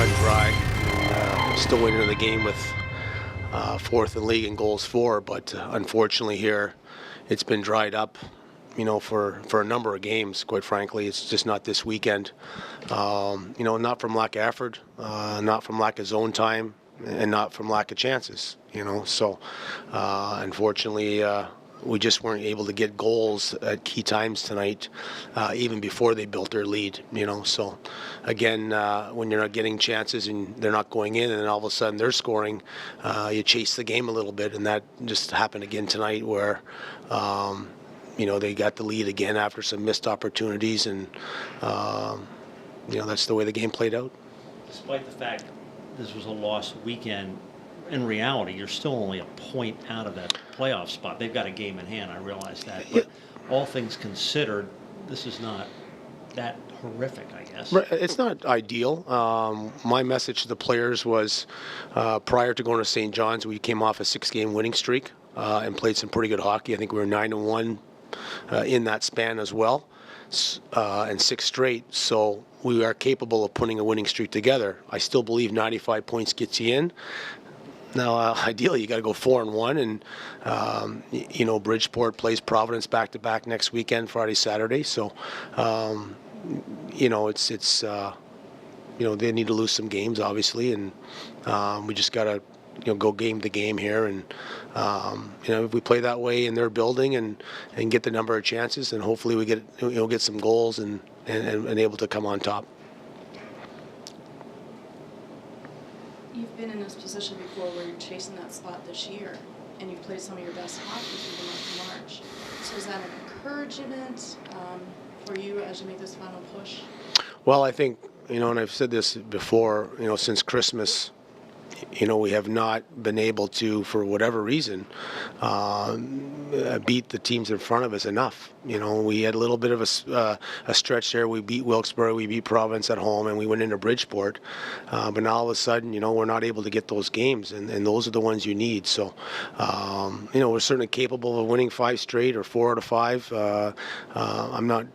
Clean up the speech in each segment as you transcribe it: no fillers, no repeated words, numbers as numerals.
run dry. Still went into the game with fourth in league in goals for, but unfortunately here it's been dried up, for a number of games, quite frankly. It's just not this weekend. Not from lack of effort, not from lack of zone time, and not from lack of chances, So, unfortunately, we just weren't able to get goals at key times tonight, even before they built their lead, So, again, when you're not getting chances and they're not going in and then all of a sudden they're scoring, you chase the game a little bit. And that just happened again tonight where, they got the lead again after some missed opportunities. And, that's the way the game played out. Despite the fact this was a lost weekend, in reality, you're still only a point out of that playoff spot. They've got a game in hand, I realize that. But all things considered, this is not that horrific, I guess. It's not ideal. My message to the players was prior to going to St. John's, we came off a 6-game winning streak and played some pretty good hockey. I think we were 9-1 in that span as well, and 6 straight. So we are capable of putting a winning streak together. I still believe 95 points gets you in. Now, ideally, you got to go 4-1, and Bridgeport plays Providence back-to-back next weekend, Friday, Saturday. So, it's they need to lose some games, obviously, and we just got to go game to game here, and if we play that way in their building and get the number of chances, then hopefully we get some goals and able to come on top. You've been in this position before where you're chasing that spot this year, and you've played some of your best hockey through the month of March. So is that an encouragement for you as you make this final push? Well, I think, and I've said this before, since Christmas, we have not been able to, for whatever reason, beat the teams in front of us enough. We had a little bit of a stretch there. We beat Wilkes-Barre, we beat Providence at home, and we went into Bridgeport. But now all of a sudden, we're not able to get those games, and those are the ones you need. So, we're certainly capable of winning 5 straight or 4 out of 5. I'm not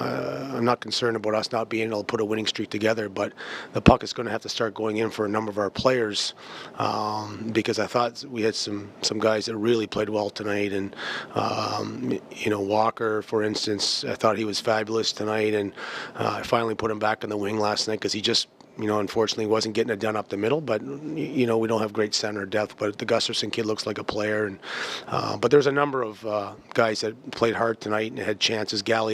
I'm not concerned about us not being able to put a winning streak together, but the puck is going to have to start going in for a number of our players, because I thought we had some guys that really played well tonight, and Walker, for instance, I thought he was fabulous tonight, and I finally put him back on the wing last night because he just unfortunately wasn't getting it done up the middle, but we don't have great center depth. But the Gusterson kid looks like a player, and but there's a number of guys that played hard tonight and had chances. Galiev,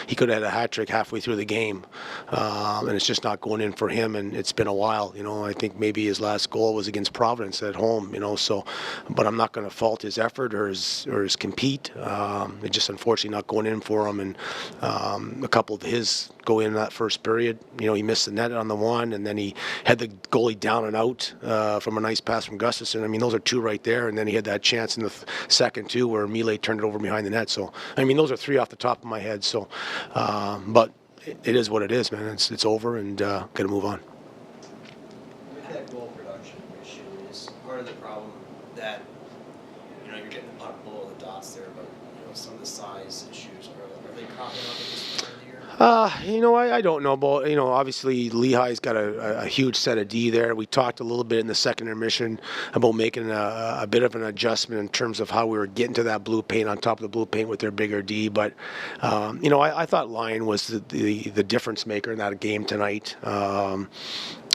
he could have had a hat trick halfway through the game, and it's just not going in for him. And it's been a while. I think maybe his last goal was against Providence at home. So, but I'm not going to fault his effort or his compete. It's just unfortunately not going in for him, and a couple of his go in that first period. He missed the net on the one, and then he had the goalie down and out from a nice pass from Gustafson. Those are 2 right there, and then he had that chance in the second too where Mile turned it over behind the net. So, those are 3 off the top of my head. So, but it is what it is, man. It's over, and got to move on. With that goal production issue, is part of the problem that you're getting the puck below the dots there, but some of the size issues are they cropping up at this point of the year? I don't know, but obviously Lehigh's got a huge set of D there. We talked a little bit in the second intermission about making a bit of an adjustment in terms of how we were getting to that blue paint on top of the blue paint with their bigger D. But I thought Lyon was the difference maker in that game tonight.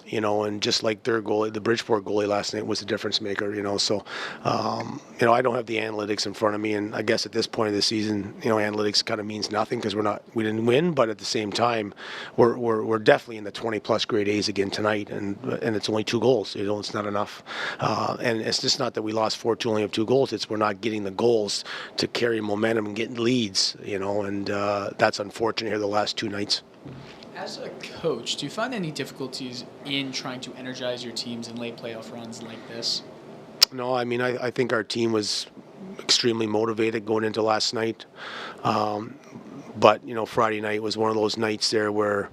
And just like their goalie, the Bridgeport goalie last night was a difference maker, So, I don't have the analytics in front of me, and I guess at this point of the season, analytics kind of means nothing because we didn't win, but at the same time, we're definitely in the 20-plus grade A's again tonight, and it's only 2 goals, it's not enough, and it's just not that we lost 4-2, only have 2 goals. It's we're not getting the goals to carry momentum and get leads, and that's unfortunate here the last 2 nights. As a coach, do you find any difficulties in trying to energize your teams in late playoff runs like this? No, I think our team was extremely motivated going into last night. But, Friday night was one of those nights there where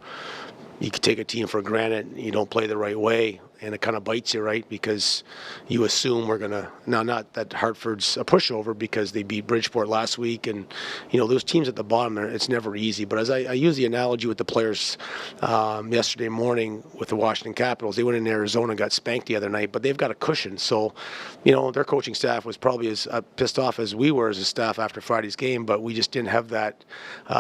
you could take a team for granted, you don't play the right way, and it kind of bites you, right? Because you assume we're gonna not that Hartford's a pushover because they beat Bridgeport last week, and those teams at the bottom, it's never easy. But as I use the analogy with the players yesterday morning with the Washington Capitals, they went in Arizona and got spanked the other night, but they've got a cushion. So, their coaching staff was probably as pissed off as we were as a staff after Friday's game, but we just didn't have that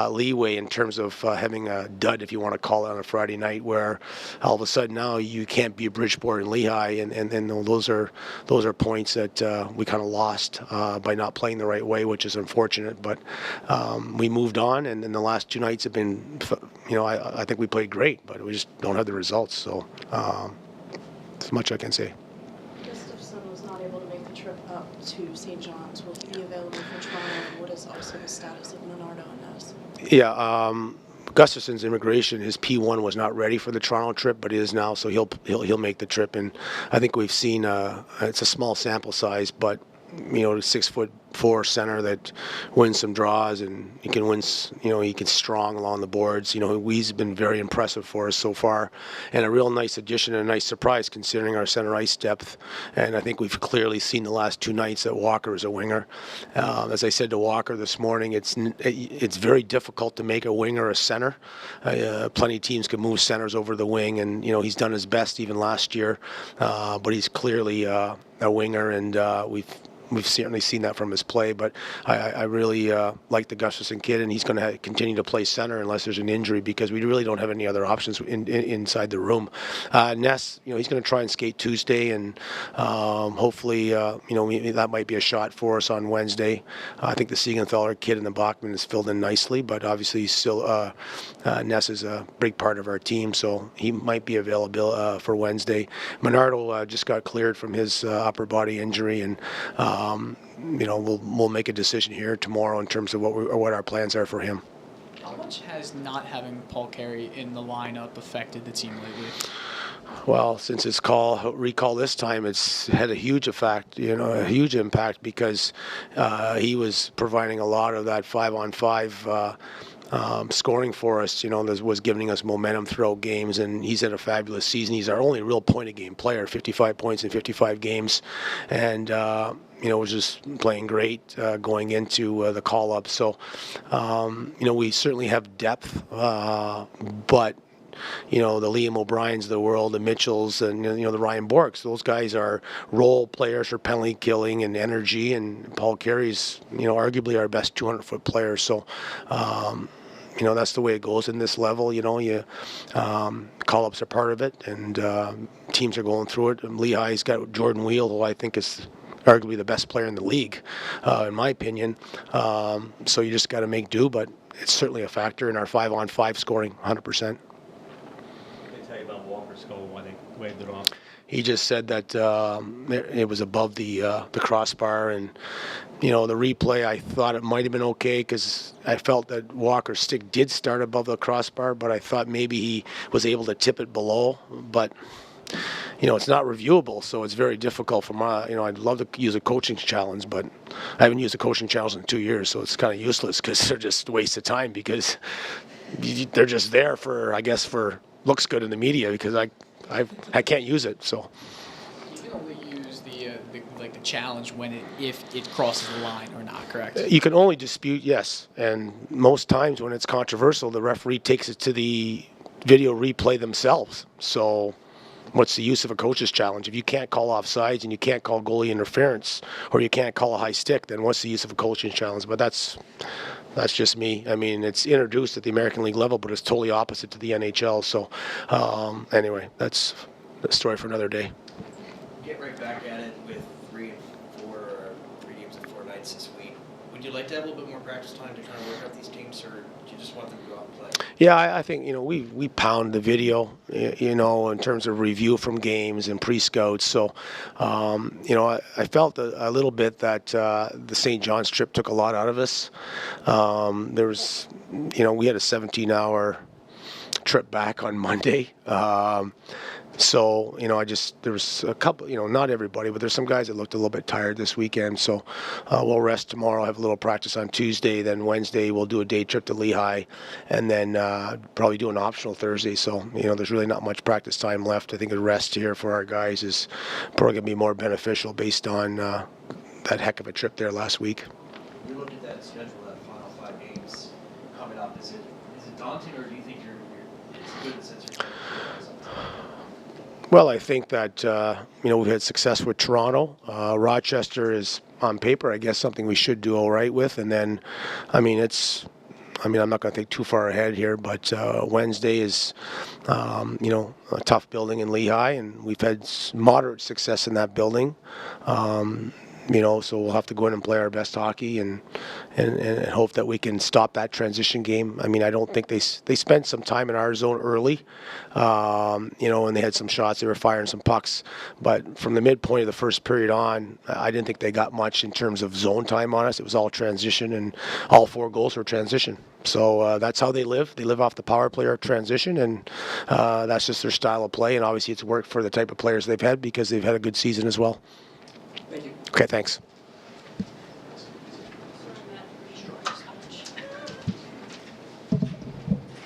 leeway in terms of having a dud, if you want to call it, on a Friday night, where all of a sudden now you can't beat Bridgeport and Lehigh, and those are points that we kind of lost by not playing the right way, which is unfortunate. But we moved on, and then the last two nights have been, I think we played great, but we just don't have the results. So that's much I can say. Gustafson was not able to make the trip up to St. John's. Will he be available for Toronto? And what is also the status of Leonardo and Ness? Yeah, Gustafson's immigration, his P1 was not ready for the Toronto trip, but it is now, so he'll make the trip. And I think we've seen it's a small sample size, but a 6'4" center that wins some draws, and he can win. He can strong along the boards. He's been very impressive for us so far, and a real nice addition and a nice surprise considering our center ice depth. And I think we've clearly seen the last two nights that Walker is a winger. As I said to Walker this morning, it's very difficult to make a winger a center. Plenty of teams can move centers over the wing, and he's done his best even last year, but he's clearly a winger, and we've certainly seen that from his play. But I really like the Gustafson kid, and he's going to continue to play center unless there's an injury, because we really don't have any other options inside the room. Ness, he's going to try and skate Tuesday, and hopefully, that might be a shot for us on Wednesday. I think the Siegenthaler kid and the Bachman has filled in nicely, but obviously he's still Ness is a big part of our team, so he might be available for Wednesday. Menardo just got cleared from his upper body injury, and we'll make a decision here tomorrow in terms of what our plans are for him. How much has not having Paul Carey in the lineup affected the team lately? Well, since his recall this time, it's had a huge effect, a huge impact, because he was providing a lot of that 5-on-5 scoring for us, was giving us momentum throughout games, and he's had a fabulous season. He's our only real point-a-game player, 55 points in 55 games, and was just playing great going into the call-up. So, we certainly have depth, but the Liam O'Briens of the world, the Mitchells, and the Ryan Borks, those guys are role players for penalty killing and energy, and Paul Carey's arguably our best 200-foot player. So that's the way it goes in this level. Call-ups are part of it, and teams are going through it. And Lehigh's got Jordan Wheel, who I think is arguably the best player in the league, in my opinion. So you just got to make do, but it's certainly a factor in our 5-on-5 scoring, 100%. Tell you about Walker's goal when they waved it off. He just said that it was above the crossbar, and the replay, I thought it might have been okay, because I felt that Walker's stick did start above the crossbar, but I thought maybe he was able to tip it below. But it's not reviewable, so it's very difficult for I'd love to use a coaching challenge, but I haven't used a coaching challenge in 2 years, so it's kind of useless, because they're just a waste of time, because they're just there for looks good in the media, because I can't use it. So You can only use the challenge if it crosses the line or not, correct? you can only dispute, yes, and most times when it's controversial, the referee takes it to the video replay themselves. So what's the use of a coach's challenge? If you can't call offsides and you can't call goalie interference, or you can't call a high stick, then what's the use of a coaching challenge? But that's just me. I mean, it's introduced at the American League level, but it's totally opposite to the NHL. So anyway, that's a story for another day. Get right back at it with 3 and 4, or 3 games and 4 nights this week. Would you like to have a little bit more practice time to try and work out these teams, or do you just want them to go out and play? Yeah, I think we pound the video, in terms of review from games and pre-scouts. So, I felt a little bit that the St. John's trip took a lot out of us. There was, we had a 17-hour trip back on Monday. So, there was a couple, not everybody, but there's some guys that looked a little bit tired this weekend. So we'll rest tomorrow, have a little practice on Tuesday. Then Wednesday, we'll do a day trip to Lehigh, and then probably do an optional Thursday. So, there's really not much practice time left. I think a rest here for our guys is probably going to be more beneficial based on that heck of a trip there last week. When you look at that schedule, that final 5 games coming up, is it daunting, or do you think it's good in the sense you're Well, I think that, we've had success with Toronto. Rochester is, on paper, I guess, something we should do all right with. And then, I'm not going to think too far ahead here, but Wednesday is, a tough building in Lehigh, and we've had moderate success in that building. So we'll have to go in and play our best hockey and hope that we can stop that transition game. I don't think they spent some time in our zone early, and they had some shots. They were firing some pucks. But from the midpoint of the first period on, I didn't think they got much in terms of zone time on us. It was all transition, and all 4 goals were transition. So that's how they live. They live off the power play or transition, and that's just their style of play. And obviously it's worked for the type of players they've had because they've had a good season as well. Thank you. Okay, thanks.